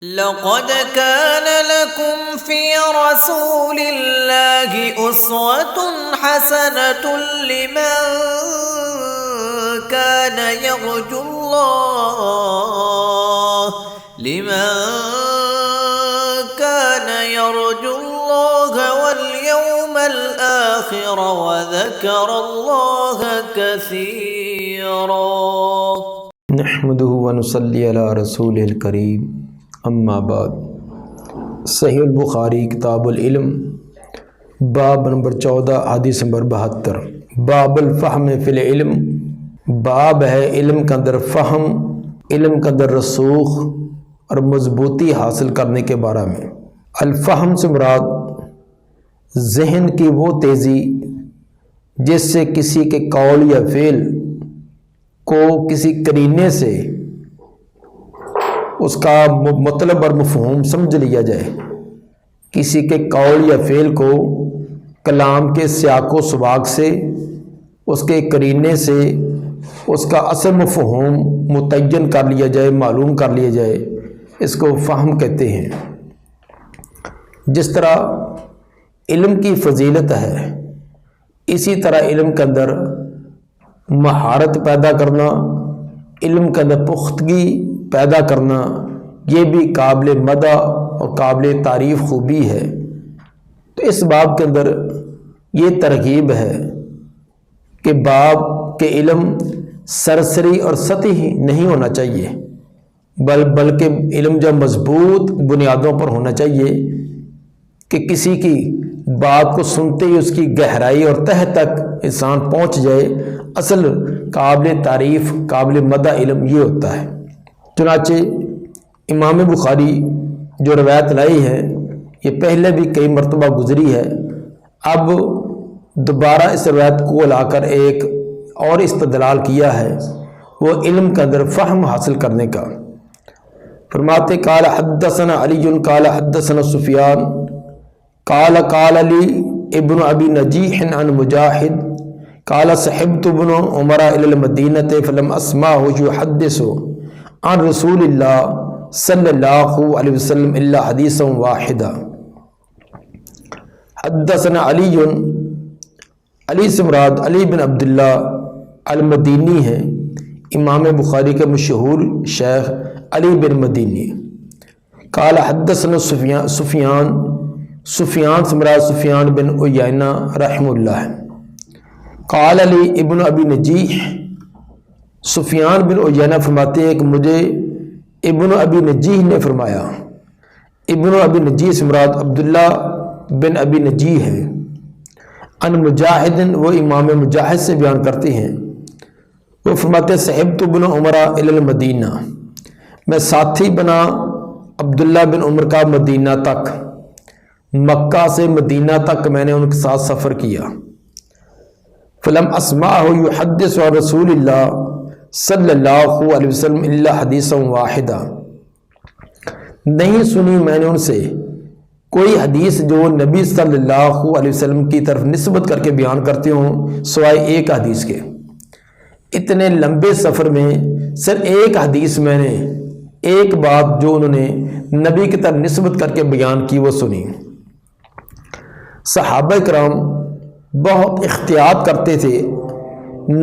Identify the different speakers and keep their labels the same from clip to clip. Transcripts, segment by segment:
Speaker 1: لقد كان لكم في رسول الله أسوة حسنة لمن كان يرجو الله واليوم الآخر وذكر الله كثيرا
Speaker 2: نحمده ونصلي على رسوله الكريم اما بعد۔ صحیح البخاری کتاب العلم باب نمبر 14 حدیث نمبر 72۔ باب الفہم فی العلم، باب ہے علم کے اندر فہم، علم کے اندر رسوخ اور مضبوطی حاصل کرنے کے بارے میں۔ الفہم سے مراد ذہن کی وہ تیزی جس سے کسی کے قول یا فعل کو کسی قرینے سے اس کا مطلب اور مفہوم سمجھ لیا جائے، کسی کے قول یا فعل کو کلام کے سیاق و سباق سے، اس کے قرینے سے اس کا اصل مفہوم متعین کر لیا جائے، معلوم کر لیا جائے، اس کو فہم کہتے ہیں۔ جس طرح علم کی فضیلت ہے، اسی طرح علم کے اندر مہارت پیدا کرنا، علم کے اندر پختگی پیدا کرنا، یہ بھی قابل مدح اور قابل تعریف خوبی ہے۔ تو اس باب کے اندر یہ ترغیب ہے کہ باب کے علم سرسری اور سطحی نہیں ہونا چاہیے، بلکہ علم جو مضبوط بنیادوں پر ہونا چاہیے کہ کسی کی بات کو سنتے ہی اس کی گہرائی اور تہ تک انسان پہنچ جائے۔ اصل قابل تعریف قابل مدح علم یہ ہوتا ہے۔ چنانچہ امام بخاری جو روایت لائی ہے یہ پہلے بھی کئی مرتبہ گزری ہے، اب دوبارہ اس روایت کو لا کر ایک اور استدلال کیا ہے، وہ علم کے اندر فہم حاصل کرنے کا۔ فرماتے قال حدثنا علی قال حدثنا سفیان قال قال لی ابن ابی نجیح عن مجاہد قال صحبت ابن عمر الى المدینہ فلم اسمعه يحدث عن رسول اللہ صلی اللہ علیہ وسلم الا حدیثا واحدا۔ حدثنا علی سے مراد علی بن عبداللہ المدینی ہے، امام بخاری کے مشہور شیخ علی بن مدینی۔ قال حدثنا سفیان سے مراد سفیان بن عیینہ رحم اللہ۔ قال علی ابن ابی نجیح، سفیان بن عیینہ فرماتے ہیں کہ مجھے ابن ابی نجیح نے فرمایا۔ ابن ابی نجیح سے مراد عبداللہ بن ابی نجیح ہے۔ ان مجاہد، وہ امام مجاہد سے بیان کرتے ہیں، وہ فرماتے صحبت ابن عمر الی المدینہ، میں ساتھی بنا عبداللہ بن عمر کا مدینہ تک، مکہ سے مدینہ تک میں نے ان کے ساتھ سفر کیا۔ فلم اسمعہ یحدث عن رسول اللہ صلی اللہ علیہ وسلم الا حدیثا واحدا، نہیں سنی میں نے ان سے کوئی حدیث جو نبی صلی اللہ علیہ وسلم کی طرف نسبت کر کے بیان کرتے ہوں سوائے ایک حدیث کے۔ اتنے لمبے سفر میں صرف ایک حدیث میں نے، ایک بات جو انہوں نے نبی کی طرف نسبت کر کے بیان کی وہ سنی۔ صحابہ کرام بہت احتیاط کرتے تھے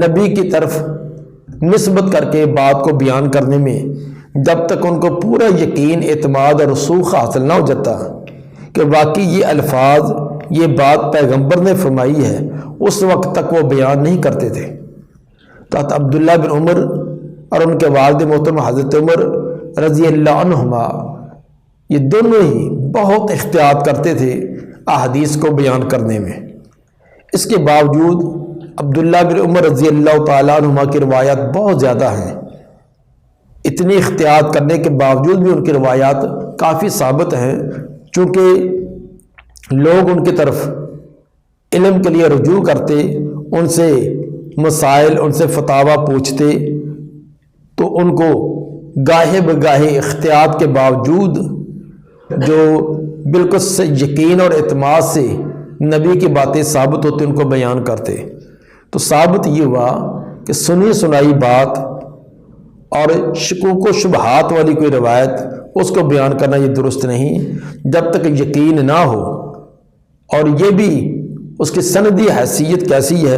Speaker 2: نبی کی طرف نسبت کر کے بات کو بیان کرنے میں، جب تک ان کو پورا یقین، اعتماد اور رسوخ حاصل نہ ہو جاتا کہ واقعی یہ الفاظ، یہ بات پیغمبر نے فرمائی ہے، اس وقت تک وہ بیان نہیں کرتے تھے۔ تو عبداللہ بن عمر اور ان کے والد محترم حضرت عمر رضی اللہ عنہما، یہ دونوں ہی بہت احتیاط کرتے تھے احادیث کو بیان کرنے میں۔ اس کے باوجود عبداللہ بن عمر رضی اللہ تعالیٰ عنہما کی روایات بہت زیادہ ہیں، اتنی احتیاط کرنے کے باوجود بھی ان کی روایات کافی ثابت ہیں، چونکہ لوگ ان کی طرف علم کے لیے رجوع کرتے، ان سے مسائل، ان سے فتاویٰ پوچھتے، تو ان کو گاہے بگاہے احتیاط کے باوجود جو بالکل یقین اور اعتماد سے نبی کی باتیں ثابت ہوتی ان کو بیان کرتے۔ تو ثابت یہ ہوا کہ سنی سنائی بات اور شکوک و شبہات والی کوئی روایت اس کو بیان کرنا یہ درست نہیں جب تک یقین نہ ہو، اور یہ بھی اس کی سندی حیثیت کیسی ہے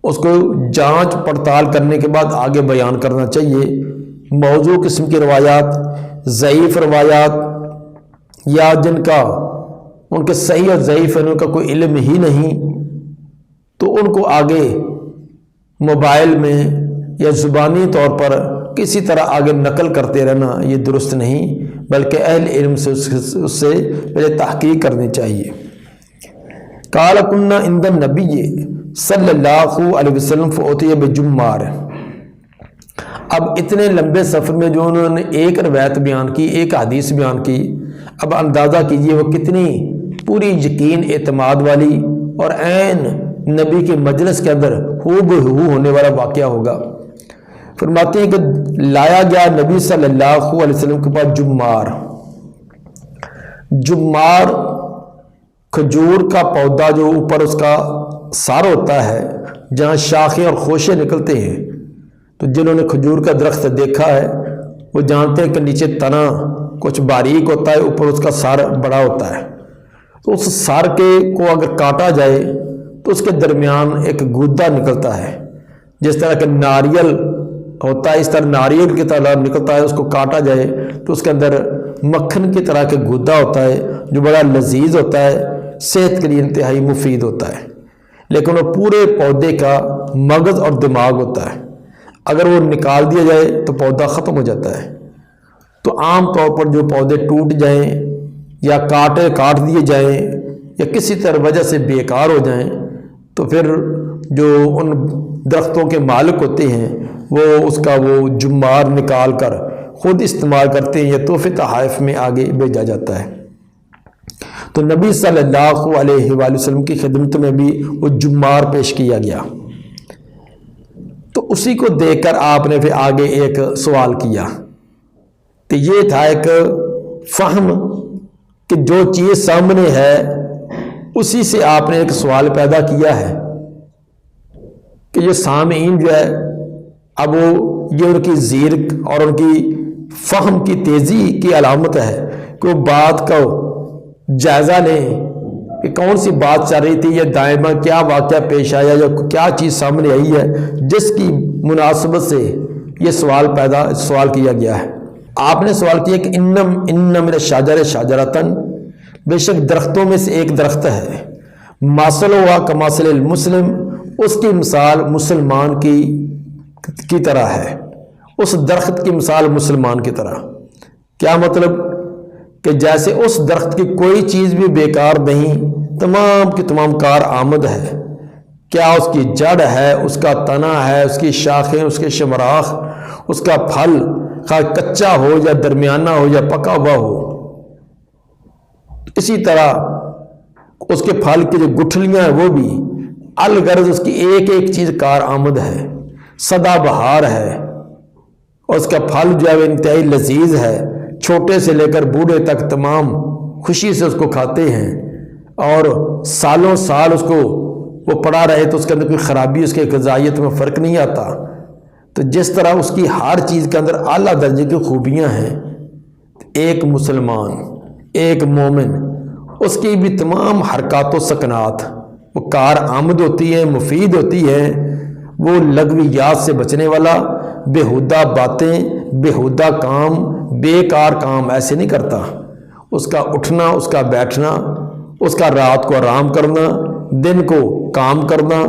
Speaker 2: اس کو جانچ پڑتال کرنے کے بعد آگے بیان کرنا چاہیے۔ موضوع قسم کی روایات، ضعیف روایات، یا جن کا ان کے صحیح اور ضعیف ان کا کوئی علم ہی نہیں، تو ان کو آگے موبائل میں یا زبانی طور پر کسی طرح آگے نقل کرتے رہنا یہ درست نہیں، بلکہ اہل علم سے اس سے پہلے تحقیق کرنی چاہیے۔ قال كنا عند النبی صلی اللہ علیہ وسلم فأتي بجمار۔ اب اتنے لمبے سفر میں جو انہوں نے ایک روایت بیان کی، ایک حدیث بیان کی، اب اندازہ کیجئے وہ کتنی پوری یقین اعتماد والی اور عین نبی کے مجلس کے اندر ہو بہو ہونے والا واقعہ ہوگا۔ فرماتے ہیں کہ لایا گیا نبی صلی اللہ علیہ وسلم کے پاس جمار۔ جمار کھجور کا پودا جو اوپر اس کا سار ہوتا ہے، جہاں شاخیں اور خوشے نکلتے ہیں، تو جنہوں نے کھجور کا درخت دیکھا ہے وہ جانتے ہیں کہ نیچے تنا کچھ باریک ہوتا ہے، اوپر اس کا سار بڑا ہوتا ہے۔ تو اس سار کو اگر کاٹا جائے تو اس کے درمیان ایک گودا نکلتا ہے، جس طرح کہ ناریل ہوتا ہے اس طرح ناریل کی طرح نکلتا ہے، اس کو کاٹا جائے تو اس کے اندر مکھن کی طرح کے گودا ہوتا ہے جو بڑا لذیذ ہوتا ہے، صحت کے لیے انتہائی مفید ہوتا ہے، لیکن وہ پورے پودے کا مغز اور دماغ ہوتا ہے، اگر وہ نکال دیا جائے تو پودا ختم ہو جاتا ہے۔ تو عام طور پر جو پودے ٹوٹ جائیں یا کاٹ دیے جائیں یا کسی طرح وجہ سے بیکار ہو جائیں تو پھر جو ان درختوں کے مالک ہوتے ہیں وہ اس کا وہ جمار نکال کر خود استعمال کرتے ہیں یا تحفے تحائف میں آگے بھیجا جاتا ہے۔ تو نبی صلی اللہ علیہ وآلہ وسلم کی خدمت میں بھی وہ جمار پیش کیا گیا، تو اسی کو دیکھ کر آپ نے پھر آگے ایک سوال کیا، تو یہ تھا ایک فہم کہ جو چیز سامنے ہے اسی سے آپ نے ایک سوال پیدا کیا ہے کہ یہ سامعین جو ہے اب یہ ان کی زیرک اور ان کی فہم کی تیزی کی علامت ہے کہ وہ بات کا جائزہ لیں کہ کون سی بات چل رہی تھی، یا دائما کیا واقعہ پیش آیا یا کیا چیز سامنے آئی ہے جس کی مناسبت سے یہ سوال کیا گیا ہے۔ آپ نے سوال کیا کہ ان من الشجر شجرۃ، بے شک درختوں میں سے ایک درخت ہے، مثلھا کمثل المسلم، اس کی مثال مسلمان کی طرح ہے، اس درخت کی مثال مسلمان کی طرح۔ کیا مطلب کہ جیسے اس درخت کی کوئی چیز بھی بیکار نہیں، تمام کی تمام کار آمد ہے، کیا اس کی جڑ ہے، اس کا تنا ہے، اس کی شاخیں، اس کے شمراخ، اس کا پھل خواہ کچا ہو یا درمیانہ ہو یا پکا ہوا ہو، اسی طرح اس کے پھل کی جو گٹھلیاں ہیں وہ بھی الغرض اس کی ایک ایک چیز کار آمد ہے، سدا بہار ہے، اور اس کا پھل جو ہے انتہائی لذیذ ہے، چھوٹے سے لے کر بوڑھے تک تمام خوشی سے اس کو کھاتے ہیں، اور سالوں سال اس کو وہ پڑا رہے تو اس کے اندر کوئی خرابی، اس کے غذائیت میں فرق نہیں آتا۔ تو جس طرح اس کی ہر چیز کے اندر اعلیٰ درجے کی خوبیاں ہیں، ایک مسلمان، ایک مومن، اس کی بھی تمام حرکات و سکنات وہ کار آمد ہوتی ہیں، مفید ہوتی ہیں، وہ لغویات سے بچنے والا، بیہودہ باتیں، بیہودہ کام، بیکار کام ایسے نہیں کرتا۔ اس کا اٹھنا، اس کا بیٹھنا، اس کا رات کو آرام کرنا، دن کو کام کرنا،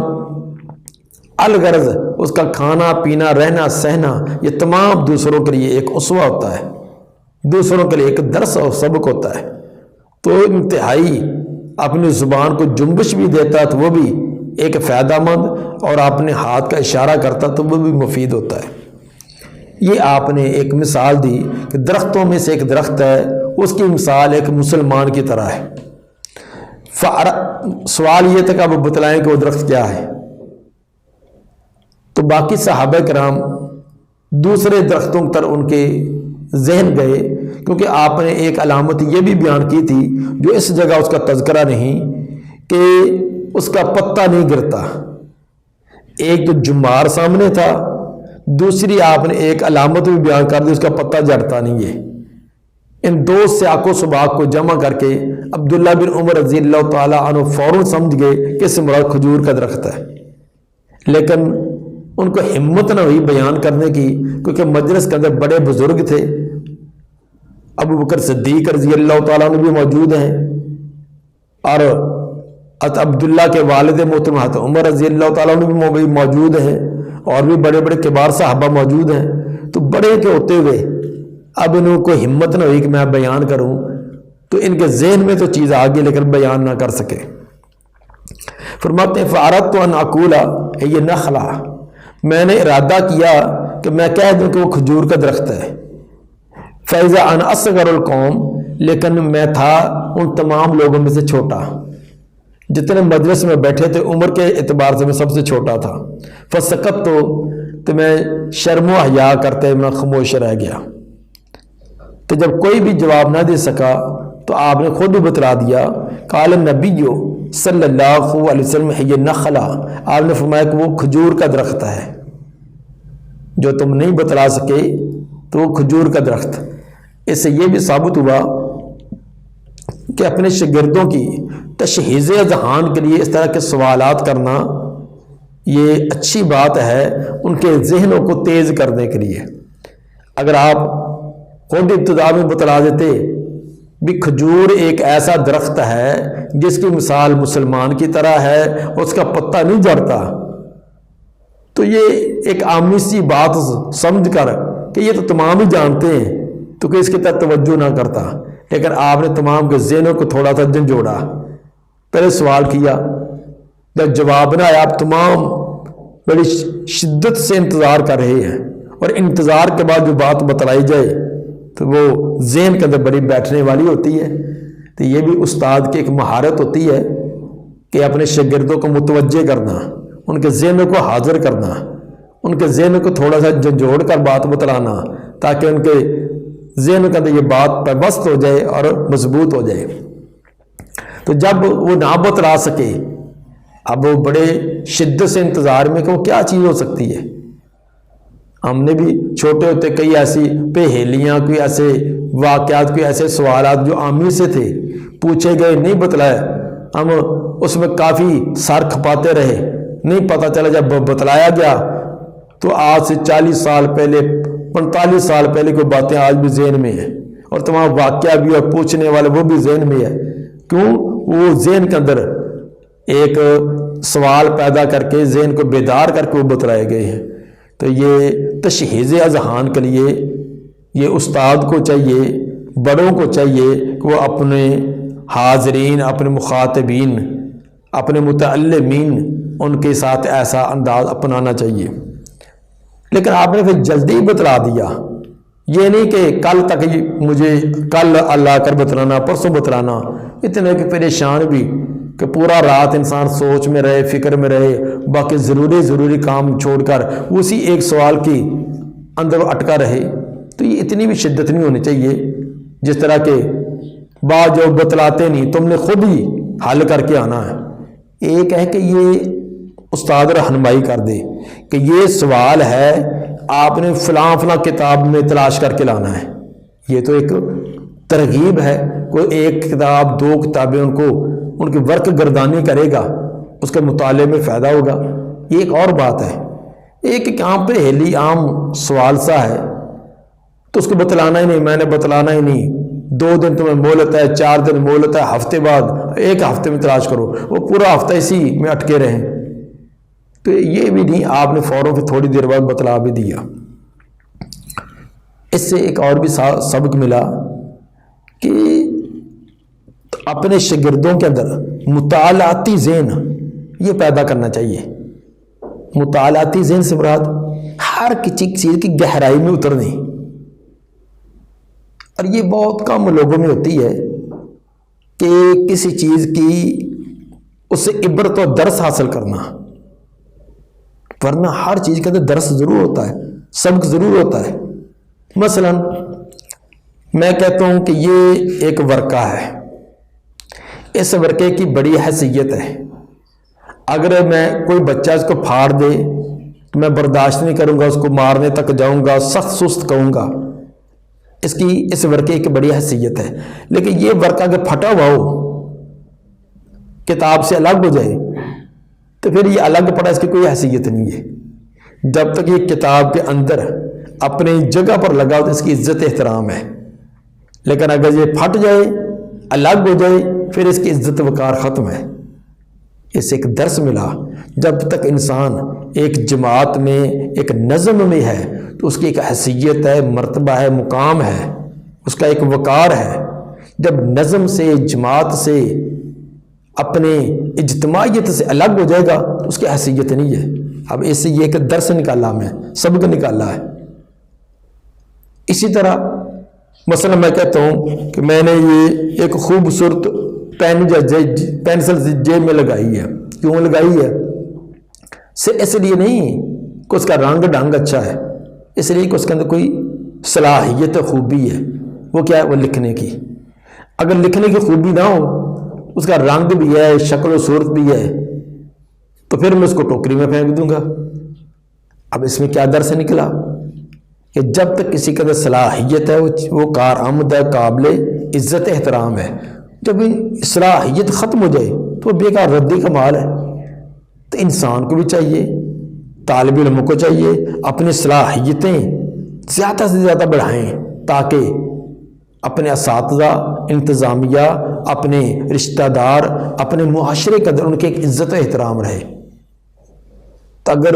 Speaker 2: الغرض اس کا کھانا پینا، رہنا سہنا، یہ تمام دوسروں کے لیے ایک اسوہ ہوتا ہے، دوسروں کے لیے ایک درس اور سبق ہوتا ہے۔ تو انتہائی اپنی زبان کو جنبش بھی دیتا تو وہ بھی ایک فائدہ مند، اور اپنے ہاتھ کا اشارہ کرتا تو وہ بھی مفید ہوتا ہے۔ یہ آپ نے ایک مثال دی کہ درختوں میں سے ایک درخت ہے، اس کی مثال ایک مسلمان کی طرح ہے۔ سوال یہ تھا کہ آپ بتلائیں کہ وہ درخت کیا ہے، تو باقی صحابہ کرام دوسرے درختوں تر ان کے ذہن گئے، کیونکہ آپ نے ایک علامت یہ بھی بیان کی تھی جو اس جگہ اس کا تذکرہ نہیں، کہ اس کا پتہ نہیں گرتا۔ ایک جو جمار سامنے تھا، دوسری آپ نے ایک علامت بھی بیان کر دی، اس کا پتہ جڑتا نہیں ہے، ان دو سیاق و سباق کو جمع کر کے عبداللہ بن عمر رضی اللہ تعالیٰ عنہ فوراً سمجھ گئے کہ اس سے مراد کھجور کا درخت ہے، لیکن ان کو ہمت نہ ہوئی بیان کرنے کی، کیونکہ مجلس کے اندر بڑے بزرگ تھے، ابو بکر صدیق رضی اللہ تعالیٰ عنہ بھی موجود ہیں، اور عبداللہ کے والد محترم حضرت عمر رضی اللہ تعالیٰ عنہ بھی موجود ہیں، اور بھی بڑے بڑے کبار صحابہ موجود ہیں۔ تو بڑے کے ہوتے ہوئے اب انہوں کو ہمت نہ ہوئی کہ میں بیان کروں، تو ان کے ذہن میں تو چیز آ گئی لیکن بیان نہ کر سکے۔ فرماتے ہیں فَأَرَدْتُ أَنْ أَقُولَ یہ نخلا، میں نے ارادہ کیا کہ میں کہہ دوں کہ وہ کھجور کا درخت ہے۔ فَإِذَا أَنَا أَصْغَرُ الْقَوْمِ، لیکن میں تھا ان تمام لوگوں میں سے چھوٹا، جتنے مجلس میں بیٹھے تھے عمر کے اعتبار سے میں سب سے چھوٹا تھا۔ فَسَكَتْتُ، تو میں شرم و حیا کرتے میں خاموش رہ گیا۔ تو جب کوئی بھی جواب نہ دے سکا تو آپ نے خود بھی بتلا دیا، قال النبی صلی اللہ علیہ وسلم یہ نخلا، آپ نے فرمایا کہ وہ کھجور کا درخت ہے، جو تم نہیں بتلا سکے تو وہ کھجور کا درخت۔ اس سے یہ بھی ثابت ہوا کہ اپنے شاگردوں کی تشہیز اذہان کے لیے اس طرح کے سوالات کرنا یہ اچھی بات ہے، ان کے ذہنوں کو تیز کرنے کے لیے۔ اگر آپ خود ابتدا میں بتلا دیتے بھی کھجور ایک ایسا درخت ہے جس کی مثال مسلمان کی طرح ہے، اس کا پتہ نہیں جھڑتا، تو یہ ایک عامی سی بات سمجھ کر کہ یہ تو تمام ہی جانتے ہیں تو کہ اس کی طرف توجہ نہ کرتا، لیکن آپ نے تمام کے ذہنوں کو تھوڑا سا جھنجھوڑا، پہلے سوال کیا، جب جواب نہ آیا آپ تمام بڑی شدت سے انتظار کر رہے ہیں، اور انتظار کے بعد جو بات بتلائی جائے تو وہ ذہن کے اندر بڑی بیٹھنے والی ہوتی ہے۔ تو یہ بھی استاد کی ایک مہارت ہوتی ہے کہ اپنے شاگردوں کو متوجہ کرنا، ان کے ذہنوں کو حاضر کرنا، ان کے ذہنوں کو تھوڑا سا جھنجھوڑ کر بات بتلانا، تاکہ ان کے ذہن کے اندر یہ بات پیوست ہو جائے اور مضبوط ہو جائے۔ تو جب وہ نہ بتلا سکے، اب وہ بڑے شدت سے انتظار میں کہ وہ کیا چیز ہو سکتی ہے۔ ہم نے بھی چھوٹے ہوتے کئی ایسی پہیلیاں، کوئی ایسے واقعات، کوئی ایسے سوالات جو عامی سے تھے، پوچھے گئے نہیں بتلائے، ہم اس میں کافی سر کھپاتے رہے، نہیں پتہ چلا، جب بتلایا گیا تو آج سے 40 سال پہلے 45 سال پہلے کوئی باتیں آج بھی ذہن میں ہیں، اور تمام واقعہ بھی اور پوچھنے والے وہ بھی ذہن میں ہے۔ کیوں؟ وہ ذہن کے اندر ایک سوال پیدا کر کے ذہن کو بیدار کر کے وہ بتلائے گئے ہیں۔ تو یہ تشہیز اذہان کے لیے یہ استاد کو چاہیے، بڑوں کو چاہیے کہ وہ اپنے حاضرین، اپنے مخاطبین، اپنے متعلمین، ان کے ساتھ ایسا انداز اپنانا چاہیے۔ لیکن آپ نے پھر جلدی بتلا دیا، یہ نہیں کہ کل تک مجھے کل اللہ کر بتلانا، پرسوں بتلانا، اتنے کہ پریشان بھی کہ پورا رات انسان سوچ میں رہے، فکر میں رہے، باقی ضروری کام چھوڑ کر اسی ایک سوال کی اندر اٹکا رہے۔ تو یہ اتنی بھی شدت نہیں ہونی چاہیے، جس طرح کہ بعض جو بتلاتے نہیں، تم نے خود ہی حل کر کے آنا ہے۔ ایک ہے کہ یہ استاد رہنمائی کر دے کہ یہ سوال ہے، آپ نے فلاں کتاب میں تلاش کر کے لانا ہے، یہ تو ایک ترغیب ہے۔ کوئی ایک کتاب، 2 کتابیں ان کی ورک گردانی کرے گا، اس کے مطالعے میں فائدہ ہوگا، یہ ایک اور بات ہے۔ ایک عام پہیلی، عام سوال سا ہے تو اس کو بتلانا ہی نہیں، میں نے بتلانا ہی نہیں، 2 دن تمہیں مہلت ہے، 4 دن مہلت ہے، ہفتے بعد 1 ہفتے میں تلاش کرو، وہ پورا ہفتہ اسی میں اٹکے رہیں، تو یہ بھی نہیں، آپ نے فوراً پھر تھوڑی دیر بعد بتلا بھی دیا۔ اس سے ایک اور بھی سبق ملا کہ اپنے شاگردوں کے اندر مطالعاتی ذہن یہ پیدا کرنا چاہیے۔ مطالعاتی ذہن سے مراد ہر کسی چیز کی گہرائی میں اترنے، اور یہ بہت کم لوگوں میں ہوتی ہے کہ کسی چیز کی اس سے عبرت و درس حاصل کرنا، ورنہ ہر چیز کے اندر درس ضرور ہوتا ہے، سبق ضرور ہوتا ہے۔ مثلا میں کہتا ہوں کہ یہ ایک ورقہ ہے، اس ورقے کی بڑی حیثیت ہے، اگر میں کوئی بچہ اس کو پھاڑ دے تو میں برداشت نہیں کروں گا، اس کو مارنے تک جاؤں گا، سخت سست کہوں گا، اس کی اس ورقے کی بڑی حیثیت ہے. لیکن یہ ورقہ اگر پھٹا ہوا ہو، کتاب سے الگ ہو جائے، تو پھر یہ الگ پڑا، اس کی کوئی حیثیت نہیں ہے. جب تک یہ کتاب کے اندر اپنی جگہ پر لگا ہو تو اس کی عزت احترام ہے. لیکن اگر یہ پھٹ جائے، الگ ہو جائے، پھر اس کی عزت وقار ختم ہے. اس سے ایک درس ملا، جب تک انسان ایک جماعت میں ایک نظم میں ہے تو اس کی ایک حیثیت ہے، مرتبہ ہے، مقام ہے، اس کا ایک وقار ہے. جب نظم سے، جماعت سے، اپنے اجتماعیت سے الگ ہو جائے گا تو اس کی حیثیت نہیں ہے. اب اس سے یہ ایک درس نکالا، میں سبق نکالا ہے. اسی طرح مثلا میں کہتا ہوں کہ میں نے یہ ایک خوبصورت پینسل جیب میں لگائی ہے. کیوں لگائی ہے؟ صرف اس لیے نہیں کہ اس کا رنگ ڈھنگ اچھا ہے، اس لیے کہ اس کے اندر کوئی صلاحیت خوبی ہے. وہ کیا ہے؟ وہ لکھنے کی. اگر لکھنے کی خوبی نہ ہو، اس کا رنگ بھی ہے، شکل و صورت بھی ہے، تو پھر میں اس کو ٹوکری میں پھینک دوں گا. اب اس میں کیا درس نکلا کہ جب تک کسی کے اندر صلاحیت ہے، وہ کارآمد ہے، قابل عزت احترام ہے. جب صلاحیت ختم ہو جائے تو وہ بیکار ردی کا مال ہے. تو انسان کو بھی چاہیے، طالب علم کو چاہیے اپنی صلاحیتیں زیادہ سے زیادہ بڑھائیں، تاکہ اپنے اساتذہ، انتظامیہ، اپنے رشتہ دار، اپنے معاشرے کے اندر ان کی ایک عزت و احترام رہے. تو اگر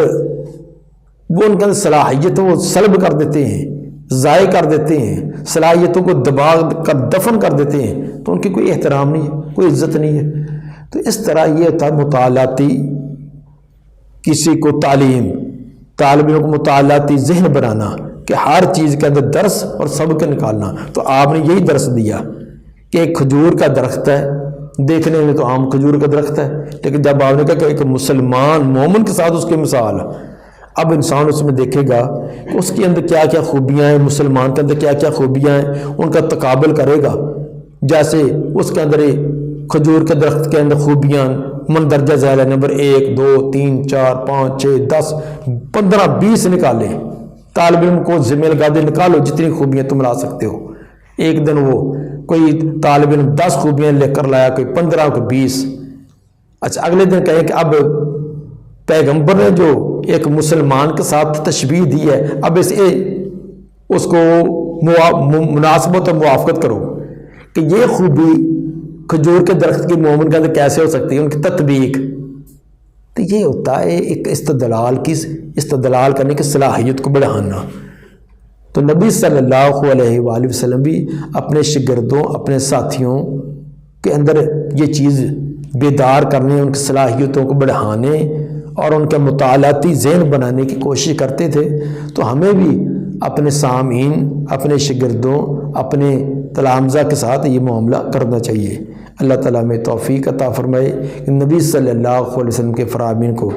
Speaker 2: وہ ان کے اندر صلاحیتوں کو سلب کر دیتے ہیں، ضائع کر دیتے ہیں، صلاحیتوں کو دبا کر دفن کر دیتے ہیں، تو ان کی کوئی احترام نہیں ہے، کوئی عزت نہیں ہے. تو اس طرح یہ ہوتا ہے مطالعاتی، کسی کو تعلیم، طالب علم کو مطالعاتی ذہن بنانا کہ ہر چیز کے اندر درس اور سبق نکالنا. تو آپ نے یہی درس دیا کہ ایک کھجور کا درخت ہے، دیکھنے میں تو عام کھجور کا درخت ہے، لیکن جب آپ نے کہا کہ ایک مسلمان مومن کے ساتھ اس کی مثال، اب انسان اس میں دیکھے گا کہ اس کے اندر کیا کیا خوبیاں ہیں، مسلمان کے اندر کیا کیا خوبیاں ہیں، ان کا تقابل کرے گا. جیسے اس کے اندر کھجور کے درخت کے اندر خوبیاں مندرجہ ذیل ہے، نمبر 1 2 3 4 5 6 10 15 20 نکالے. طالب علم کو ذمہ لگا دے، نکالو جتنی خوبیاں تم لا سکتے ہو. ایک دن وہ کوئی طالب علم 10 خوبیاں لے کر لایا، کوئی 15، کوئی 20. اچھا اگلے دن کہیں کہ اب پیغمبر نے جو ایک مسلمان کے ساتھ تشبیہ دی ہے، اب اس کو مناسبت اور موافقت کرو کہ یہ خوبی کھجور کے درخت کی مومن کے اندر کیسے ہو سکتی ہے، ان کی تطبیق. تو یہ ہوتا ہے ایک استدلال کرنے کی صلاحیت کو بڑھانا. تو نبی صلی اللہ علیہ وآلہ وسلم بھی اپنے شاگردوں، اپنے ساتھیوں کے اندر یہ چیز بیدار کرنے، ان کی صلاحیتوں کو بڑھانے اور ان کے مطالعاتی ذہن بنانے کی کوشش کرتے تھے. تو ہمیں بھی اپنے سامعین، اپنے شاگردوں، اپنے تلامذہ کے ساتھ یہ معاملہ کرنا چاہیے. اللہ تعالیٰ میں توفیق عطا فرمائے کہ نبی صلی اللہ علیہ وسلم کے فرامین کو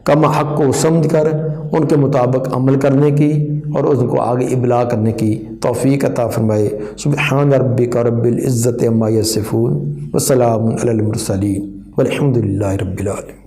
Speaker 2: کم حق کو سمجھ کر ان کے مطابق عمل کرنے کی اور ان کو آگے ابلاغ کرنے کی توفیق عطا فرمائے. سبحان ربک رب العزت عما یصفون وسلام علی المرسلین والحمد للہ رب العالمین.